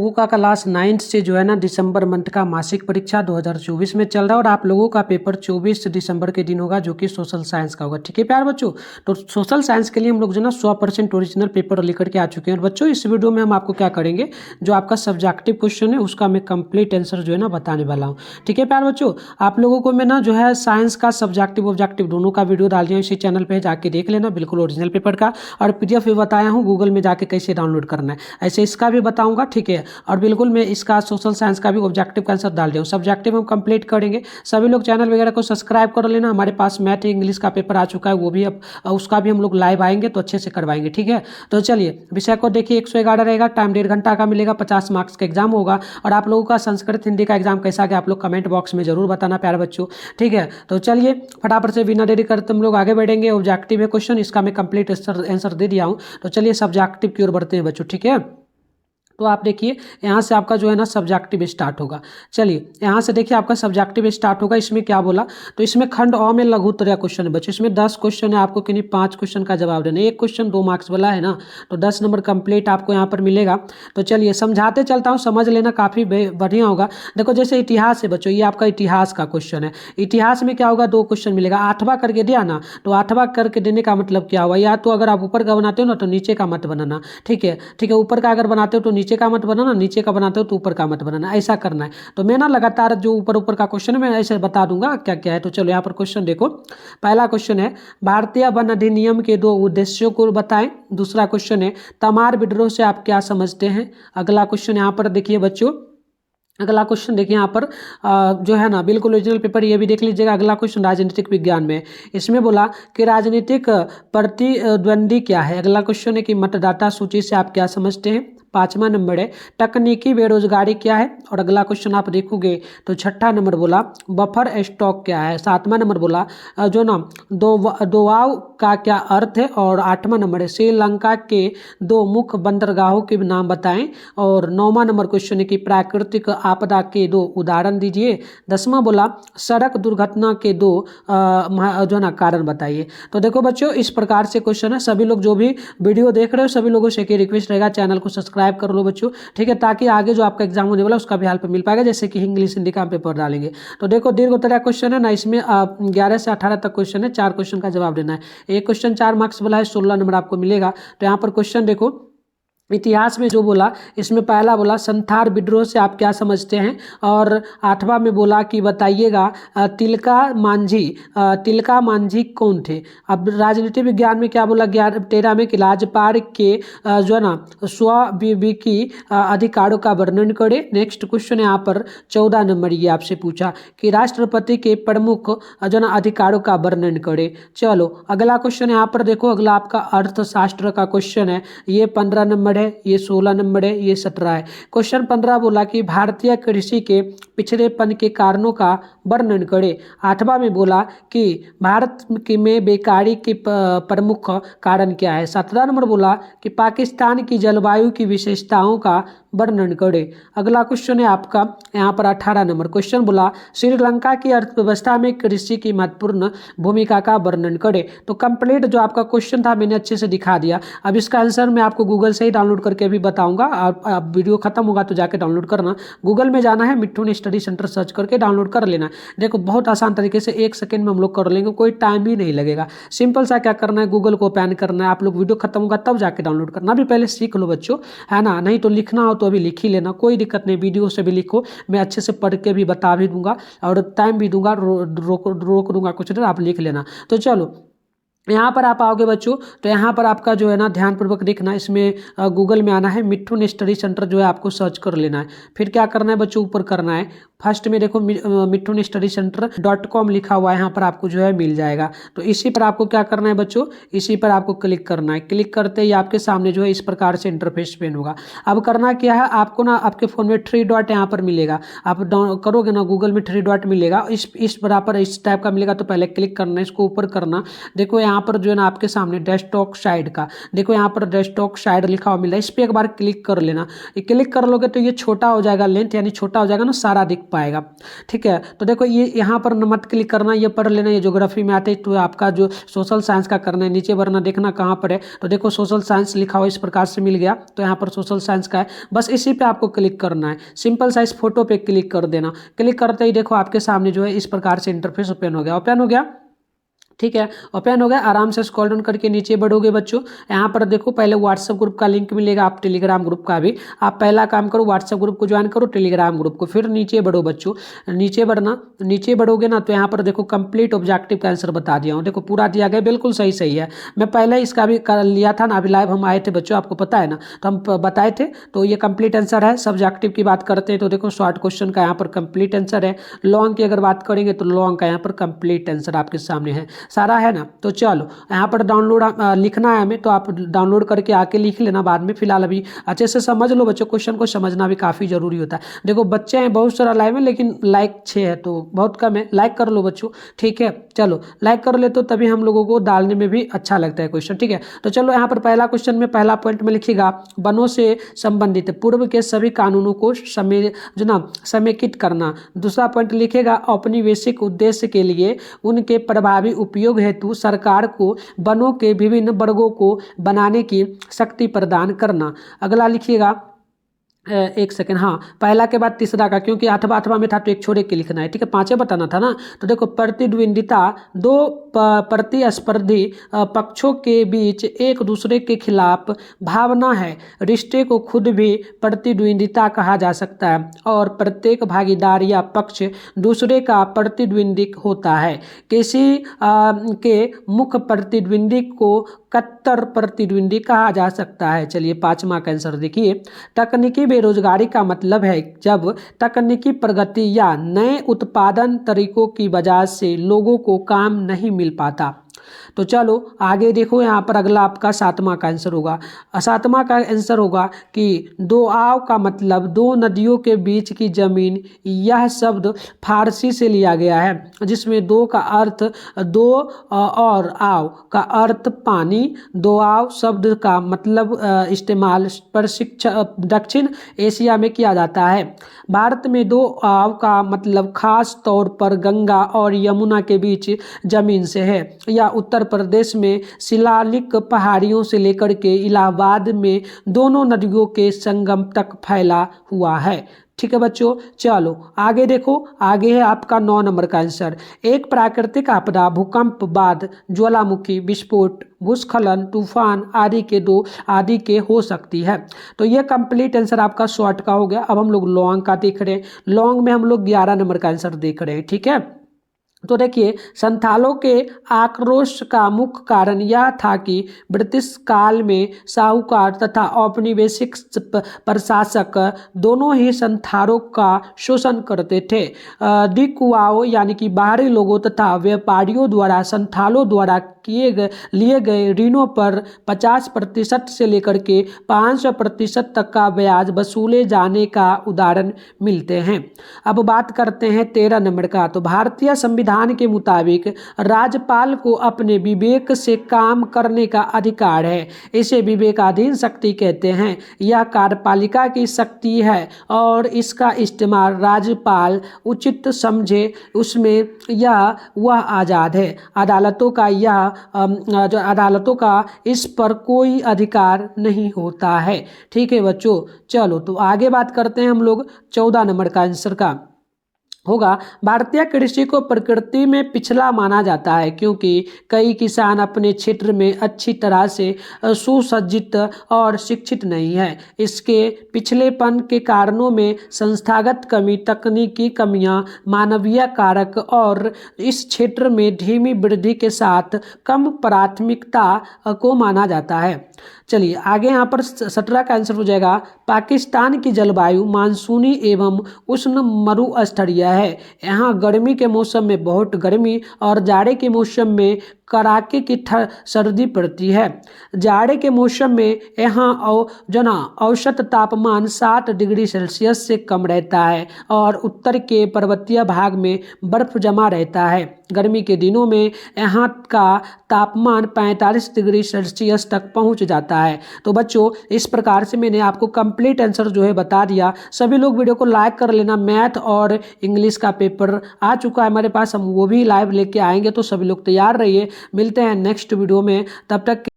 लोगों का क्लास 9 से जो है ना दिसंबर मंथ का मासिक परीक्षा 2024 में चल रहा है और आप लोगों का पेपर 24 दिसंबर के दिन होगा जो कि सोशल साइंस का होगा। ठीक है प्यार बच्चों, तो सोशल साइंस के लिए हम लोग जो ना 100% ओरिजिनल पेपर लेकर के आ चुके हैं। और बच्चों इस वीडियो में हम आपको क्या करेंगे, जो आपका सब्जेक्टिव क्वेश्चन है उसका मैं कंप्लीट आंसर जो है ना बताने वाला हूँ। ठीक है प्यार बच्चों, आप लोगों को मैं ना जो है साइंस का सब्जेक्टिव ऑब्जेक्टिव दोनों का वीडियो डाल दिया हूँ इसी चैनल पर, जाके देख लेना बिल्कुल ओरिजिनल पेपर का। और PDF भी बताया हूँ गूगल में जाके कैसे डाउनलोड करना है, ऐसे इसका भी बताऊँगा। ठीक है, और बिल्कुल मैं इसका सोशल साइंस का भी ऑब्जेक्टिव का आंसर डाल दिया हूँ। सब्जेक्टिव हम कंप्लीट करेंगे। सभी लोग चैनल वगैरह को सब्सक्राइब कर लेना। हमारे पास मैथ इंग्लिश का पेपर आ चुका है, वो भी अब उसका भी हम लोग लाइव आएंगे तो अच्छे से करवाएंगे। ठीक है, तो चलिए विषय को देखिए। 111 रहेगा, टाइम 1.5 घंटा का मिलेगा, 50 मार्क्स का एग्जाम होगा। और आप लोगों का संस्कृत हिंदी का एग्जाम कैसा गया आप लोग कमेंट बॉक्स में जरूर बताना प्यारे बच्चों। ठीक है, तो चलिए फटाफट से बिना देरी करते हम लोग आगे बढ़ेंगे। ऑब्जेक्टिव है क्वेश्चन, इसका मैं कंप्लीट आंसर दे दिया हूँ। तो चलिए सब्जेक्टिव की ओर बढ़ते हैं बच्चों। ठीक है, तो आप देखिए यहाँ से आपका जो है ना सब्जेक्टिव स्टार्ट होगा। चलिए यहाँ से देखिए आपका सब्जेक्टिव स्टार्ट होगा। इसमें क्या बोला, तो इसमें खंड अ में लघुत्तरीय क्वेश्चन है बच्चों। इसमें 10 क्वेश्चन है, आपको किन्हीं 5 क्वेश्चन का जवाब देना है। एक क्वेश्चन 2 मार्क्स वाला है ना, तो 10 नंबर कंप्लीट आपको यहाँ पर मिलेगा। तो चलिए समझाते चलता हूँ, समझ लेना, काफ़ी बढ़िया होगा। देखो जैसे इतिहास है बच्चों, ये आपका इतिहास का क्वेश्चन है। इतिहास में क्या होगा, 2 क्वेश्चन मिलेगा। 8वां करके दिया ना, तो 8वां करके देने का मतलब क्या हुआ, या तो अगर आप ऊपर का बनाते हो ना तो नीचे का मत बनाना। ठीक है, ठीक है, ऊपर का अगर बनाते हो तो नीचे का मत बनाना, नीचे का बनाते हो तो ऊपर का मत बनाना, ऐसा करना है। तो मैं ना लगातार जो ऊपर का क्वेश्चन है मैं ऐसे बता दूंगा क्या क्या है। तो चलो यहाँ पर क्वेश्चन देखो। पहला क्वेश्चन है भारतीय वन अधिनियम के 2 उद्देश्यों को बताएं। दूसरा क्वेश्चन है तमार विद्रोह से आप क्या समझते हैं। अगला क्वेश्चन यहाँ पर देखिए बच्चों, अगला क्वेश्चन देखिए यहाँ पर जो है ना बिल्कुल ओरिजिनल पेपर, ये भी देख लीजिएगा। अगला क्वेश्चन राजनीतिक विज्ञान में, इसमें बोला कि राजनीतिक प्रतिद्वंदी क्या है। अगला क्वेश्चन है कि मतदाता सूची से आप क्या समझते हैं। 5वां नंबर है तकनीकी बेरोजगारी क्या है। और अगला क्वेश्चन आप देखोगे तो 6ठा नंबर बोला बफर स्टॉक क्या है। 7वां नंबर बोला जो ना दोवाव का क्या अर्थ है। और 8वां नंबर है श्रीलंका के 2 मुख्य बंदरगाहों के नाम बताएं। और 9वां नंबर क्वेश्चन है कि प्राकृतिक आपदा के 2 उदाहरण दीजिए। 10वां बोला सड़क दुर्घटना के 2 जो ना कारण बताइए। तो देखो बच्चों इस प्रकार से क्वेश्चन है। सभी लोग जो भी वीडियो देख रहे हो सभी लोगों से एक रिक्वेस्ट रहेगा, चैनल को सब्सक्राइब कर लो बच्चों। ठीक है, ताकि आगे जो आपका एग्जाम होने वाला उसका भी हेल्प मिल पाएगा, जैसे कि इंग्लिश हिंदी का पेपर डालेंगे। तो देखो दीर्घोत्तरीय क्वेश्चन है ना, इसमें 11 से 18 तक क्वेश्चन है, 4 क्वेश्चन का जवाब देना है। एक क्वेश्चन 4 मार्क्स वाला है, 16 नंबर आपको मिलेगा। तो यहाँ पर क्वेश्चन देखो इतिहास में जो बोला, इसमें पहला बोला संथाल विद्रोह से आप क्या समझते हैं। और 8वां में बोला कि बताइएगा तिलका मांझी कौन थे। अब राजनीति विज्ञान में क्या बोला, 13 में कि राज्यपाल के जो है ना स्वाविवेकी अधिकारों का वर्णन करें। नेक्स्ट क्वेश्चन यहाँ पर 14 नंबर ये आपसे पूछा कि राष्ट्रपति के प्रमुख जो है ना अधिकारों का वर्णन करें। चलो अगला क्वेश्चन यहाँ पर देखो, अगला आपका अर्थशास्त्र का क्वेश्चन है। ये 15 नंबर, ये 16 नंबर है, ये 17 है। क्वेश्चन 15 बोला कि भारतीय कृषि के पिछड़ेपन के कारणों का वर्णन करें। 8वां में बोला कि भारत में बेकारी के प्रमुख कारण क्या है। 17 नंबर बोला कि पाकिस्तान की जलवायु की विशेषताओं का वर्णन करें। अगला क्वेश्चन है आपका यहाँ पर 18 नंबर क्वेश्चन बोला श्रीलंका की अर्थव्यवस्था में कृषि की महत्वपूर्ण भूमिका का वर्णन करें। तो कंप्लीट जो आपका क्वेश्चन था मैंने अच्छे से दिखा दिया। अब इसका आंसर मैं आपको गूगल से ही डाउनलोड करके भी बताऊंगा। आप वीडियो खत्म होगा तो जाके डाउनलोड करना। गूगल में जाना है, मिठुन स्टडी सेंटर सर्च करके डाउनलोड कर लेना। देखो बहुत आसान तरीके से 1 सेकंड में हम लोग कर लेंगे, कोई टाइम भी नहीं लगेगा। सिंपल सा क्या करना है, गूगल को ओपन करना है। आप लोग वीडियो खत्म होगा तब जाके डाउनलोड करना। अभी पहले सीख लो बच्चों, है ना, नहीं तो लिखना हो तो अभी लिख ही लेना, कोई दिक्कत नहीं। वीडियो से भी लिखो, मैं अच्छे से पढ़ के भी बता भी दूंगा और टाइम भी दूंगा, रोक दूंगा कुछ देर, आप लिख लेना। तो चलो यहाँ पर आप आओगे बच्चों, तो यहाँ पर आपका जो है ना ध्यानपूर्वक देखना, इसमें गूगल में आना है, मिठुन स्टडी सेंटर जो है आपको सर्च कर लेना है। फिर क्या करना है बच्चों, ऊपर करना है, फर्स्ट में देखो मिठुन स्टडी सेंटर .com लिखा हुआ है, यहाँ पर आपको जो है मिल जाएगा। तो इसी पर आपको क्या करना है बच्चों, इसी पर आपको क्लिक करना है। क्लिक करते ही आपके सामने जो है इस प्रकार से इंटरफेस पेन होगा। अब करना क्या है, आपको ना आपके फ़ोन में 3 डॉट यहाँ पर मिलेगा, आप करोगे ना गूगल में 3 डॉट मिलेगा, इस बराबर इस टाइप का मिलेगा। तो पहले क्लिक करना है, इसको ऊपर करना। देखो यहाँ यहाँ पर जो है ना आपके सामने डेस्कटॉप साइड का देखो, यहाँ पर डेस्कटॉप साइड लिखा हुआ मिला है, इस पर एक बार क्लिक कर लेना। ये क्लिक कर लोगे तो ये छोटा हो जाएगा लेंथ, यानी छोटा हो जाएगा ना, सारा दिख पाएगा। ठीक है, तो देखो ये यहाँ पर मत क्लिक करना, ये पढ़ लेना, ये ज्योग्राफी में आते हैं तो आपका जो सोशल साइंस का करना है। नीचे वरना देखना कहाँ पर है, तो देखो सोशल साइंस लिखा हुआ इस प्रकार से मिल गया, तो यहाँ पर सोशल साइंस का है, बस इसी पे आपको क्लिक करना है। सिंपल साइज फोटो पे क्लिक कर देना। क्लिक करते ही देखो आपके सामने जो है इस प्रकार से इंटरफेस ओपन हो गया। ओपन हो गया, ठीक है, ओपन हो गया। आराम से स्क्रॉल डाउन करके नीचे बढ़ोगे बच्चों, यहाँ पर देखो पहले व्हाट्सएप ग्रुप का लिंक मिलेगा, आप टेलीग्राम ग्रुप का भी, आप पहला काम करो व्हाट्सएप ग्रुप को ज्वाइन करो, टेलीग्राम ग्रुप को, फिर नीचे बढ़ो बच्चों। नीचे बढ़ना, नीचे बढ़ोगे ना तो यहाँ पर देखो कंप्लीट ऑब्जेक्टिव का आंसर बता दिया हूँ, देखो पूरा दिया गया, बिल्कुल सही सही है। मैं पहले इसका भी कर लिया था ना, अभी लाइव हम आए थे बच्चों, आपको पता है ना, तो हम बताए थे, तो ये कंप्लीट आंसर है। सब्जेक्टिव की बात करते हैं तो देखो शॉर्ट क्वेश्चन का यहाँ पर कंप्लीट आंसर है। लॉन्ग की अगर बात करेंगे तो लॉन्ग का यहाँ पर कंप्लीट आंसर आपके सामने है, सारा है ना। तो चलो यहाँ पर डाउनलोड लिखना है हमें, तो आप डाउनलोड करके आके लिख लेना बाद में, फिलहाल अभी अच्छे से समझ लो बच्चों, क्वेश्चन को समझना भी काफ़ी जरूरी होता है। देखो बच्चे हैं बहुत सारा लाइव में, लेकिन लाइक 6 है तो बहुत कम है, लाइक कर लो बच्चों, ठीक है। चलो लाइक कर ले तो तभी हम लोगों को डालने में भी अच्छा लगता है क्वेश्चन, ठीक है। तो चलो यहाँ पर पहला क्वेश्चन में पहला पॉइंट में लिखिएगा, वनों से संबंधित पूर्व के सभी कानूनों को समेकित करना। दूसरा पॉइंट लिखेगा, औपनिवेशिक उद्देश्य के लिए उनके प्रभावी उपयोग हेतु सरकार को वनों के विभिन्न वर्गों को बनाने की शक्ति प्रदान करना। अगला लिखिएगा, एक सेकंड, हाँ पहला के बाद तीसरा का, क्योंकि अथवा में था तो एक छोड़े के लिखना है, ठीक है, 5 बताना था ना। तो देखो प्रतिद्वंदिता, दो प्रतिस्पर्धी पक्षों के बीच एक दूसरे के खिलाफ भावना है। रिश्ते को खुद भी प्रतिद्वंदिता कहा जा सकता है और प्रत्येक भागीदार या पक्ष दूसरे का प्रतिद्वंदी होता है। किसी के मुख्य प्रतिद्वंदी को कट्टर प्रतिद्वंदी कहा जा सकता है। चलिए 5वां का आंसर देखिए, तकनीकी बेरोजगारी का मतलब है जब तकनीकी प्रगति या नए उत्पादन तरीकों की वजह से लोगों को काम नहीं मिल पाता। तो चलो आगे देखो, यहाँ पर अगला आपका 7वां का आंसर होगा। 7वां का आंसर होगा कि दोआब का मतलब दो नदियों के बीच की जमीन। यह शब्द फारसी से लिया गया है, जिसमें दो का अर्थ दो और आव का अर्थ पानी। दोआब शब्द का मतलब इस्तेमाल दक्षिण एशिया में किया जाता है। भारत में दो आव का मतलब खास तौर पर गंगा और यमुना के बीच जमीन से है। या उत्तर प्रदेश में शिलालिक पहाड़ियों से लेकर के इलाहाबाद में दोनों नदियों के संगम तक फैला हुआ है। ठीक है बच्चों, चलो आगे देखो, आगे है आपका 9 नंबर का आंसर। एक प्राकृतिक आपदा, भूकंप, बाढ़, ज्वालामुखी विस्फोट, भूस्खलन, तूफान आदि के हो सकती है। तो ये कंप्लीट आंसर आपका शॉर्ट का हो गया। अब हम लोग लॉन्ग का देख रहे हैं। लॉन्ग में हम लोग 11 नंबर का आंसर देख रहे हैं, ठीक है। तो देखिए, संथालों के आक्रोश का मुख्य कारण यह था कि ब्रिटिश काल में साहूकार तथा औपनिवेशिक प्रशासक दोनों ही संथालों का शोषण करते थे। दिकुआओ यानी कि बाहरी लोगों तथा व्यापारियों द्वारा संथालों द्वारा लिए गए ऋणों पर 50% से लेकर के 500% तक का ब्याज वसूले जाने का उदाहरण मिलते हैं। अब बात करते हैं 13 नंबर का। तो भारतीय संविधान के मुताबिक राज्यपाल को अपने विवेक से काम करने का अधिकार है। इसे विवेकाधीन शक्ति कहते हैं। यह कार्यपालिका की शक्ति है और इसका इस्तेमाल राज्यपाल उचित समझे उसमें वह आज़ाद है। अदालतों का इस पर कोई अधिकार नहीं होता है। ठीक है बच्चों, चलो तो आगे बात करते हैं हम लोग 14 नंबर का आंसर का होगा। भारतीय कृषि को प्रकृति में पिछड़ा माना जाता है क्योंकि कई किसान अपने क्षेत्र में अच्छी तरह से सुसज्जित और शिक्षित नहीं है। इसके पिछलेपन के कारणों में संस्थागत कमी, तकनीकी कमियां, मानवीय कारक और इस क्षेत्र में धीमी वृद्धि के साथ कम प्राथमिकता को माना जाता है। चलिए आगे यहाँ पर 17 का आंसर हो जाएगा। पाकिस्तान की जलवायु मानसूनी एवं उष्ण मरुस्थलीय है। यहाँ गर्मी के मौसम में बहुत गर्मी और जाड़े के मौसम में कड़ाके की सर्दी पड़ती है। जाड़े के मौसम में यहाँ औसत तापमान 7 डिग्री सेल्सियस से कम रहता है और उत्तर के पर्वतीय भाग में बर्फ जमा रहता है। गर्मी के दिनों में यहाँ का तापमान 45 डिग्री सेल्सियस तक पहुँच जाता है। तो बच्चों, इस प्रकार से मैंने आपको कंप्लीट आंसर जो है बता दिया। सभी लोग वीडियो को लाइक कर लेना। मैथ और इंग्लिश का पेपर आ चुका है हमारे पास, हम वो भी लाइव लेके आएंगे, तो सभी लोग तैयार रहिए। मिलते हैं नेक्स्ट वीडियो में, तब तक